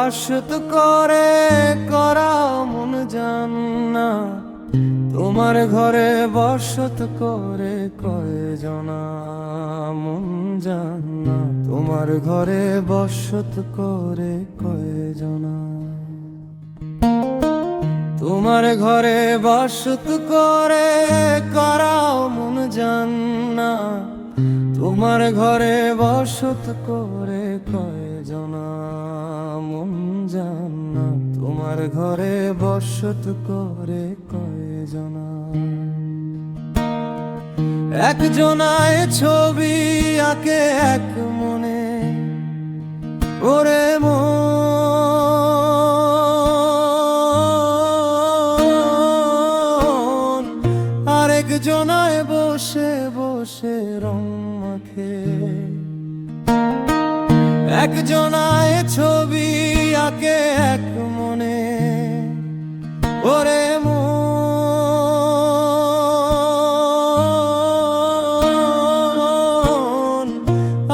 বাসত করে করা মন জানা, তোমার ঘরে বসত করে কয়জনা মন জানা, তোমার ঘরে বসত করে কয়জনা। তোমার ঘরে বসত করে করাও মন জানা, তোমার ঘরে বসত করে কয়জনা মন জানা, তোমার ঘরে বসত করে কয়জনা। একজনায় ছবি আঁকে এক মনে, ওরে মন, আরেকজনায় বসে বসে রং মাখে। একজনায় ছবি আঁকে এক মনে, ওরে মন,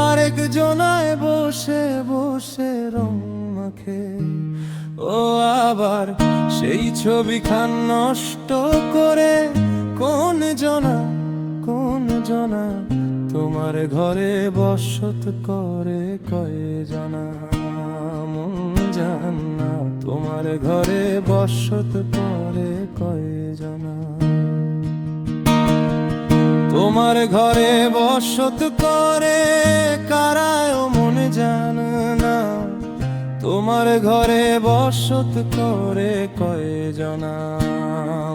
আরেকজনায় বসে বসে রং মাখে। ও আবার সেই ছবিখান নষ্ট করে কোন জনা তোমার ঘরে বসত করে কয়জনা মন জানা, তোমার ঘরে বসত করে কয়জনা। তোমার ঘরে বসত করে কারায় মন জানা, তোমার ঘরে বসত করে কয়জনা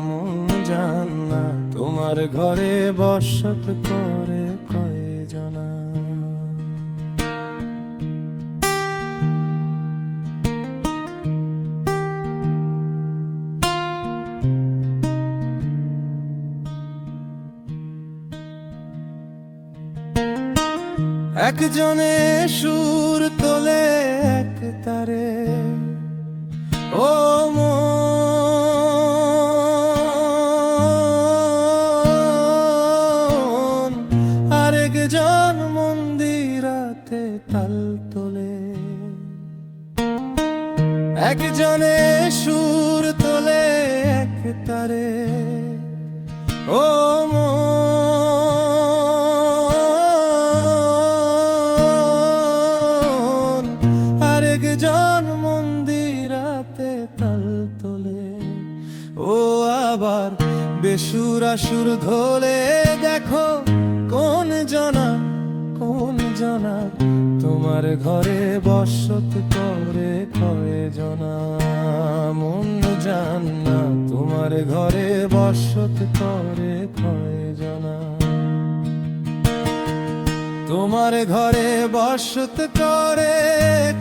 মন জানা, তোমার ঘরে বসত করে কয়জনা। একজনে সুর তোলে এক তারে, ও মন, আরেকজন মন্দিরাতে তাল তোলে। একজনে সুর তোলে এক তারে, ও মন, আরেকজন মন্দিরাতে তাল তোলে। ও আবার বেসুর আসুর ধোলে দেখো কোন জনা তোমার ঘরে বসত করে কয়জনা মন জানা, তোমার ঘরে বসত করে কয়জনা। তোমার ঘরে বসত করে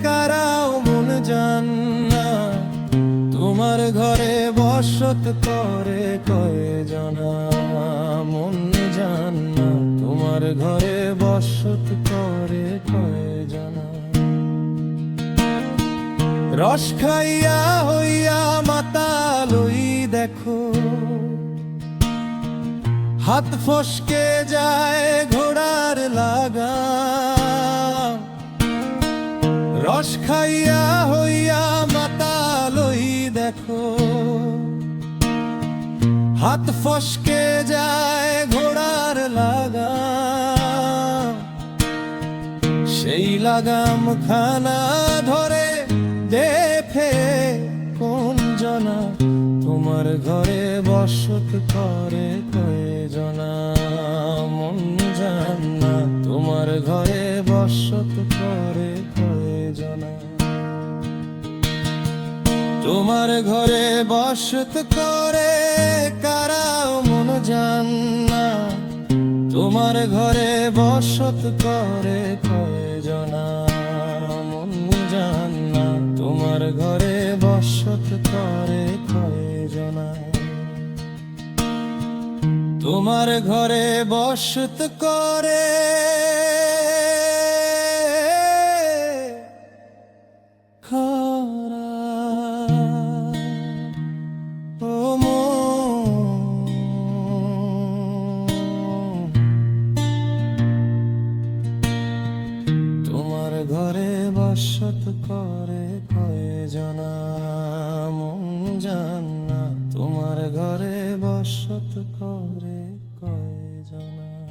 কারাও মন জানা, তোমার ঘরে বসত করে কয়জনা মন জানা, তোমার ঘরে বসত করে কয়জনা। রস খাইয়া হইয়া মাতাল ওই দেখো, হাত ফসকে যায় ঘোড়ার লাগাম। রস খাইয়া হইয়া মাতাল ওই দেখো, হাত ফসকে যায় ঘোড়ার লাগাম। সেই লাগাম খানা ধরে দেখে কোন জনা, তোমার ঘরে বসত করে কয়জনা মন জানা, তোমার ঘরে বসত করে কয়জনা। তোমার ঘরে বসত করে কারাও মন জানা, তোমার ঘরে বসত করে কয়জনা মন জানা, তোমার ঘরে বসত করে কয়জনা। তোমার ঘরে বসত করে খরা, ও মন, তোমার ঘরে বসত বসত করে কয়জনা মন জানা তোমার ঘরে বসত করে কয়জনা।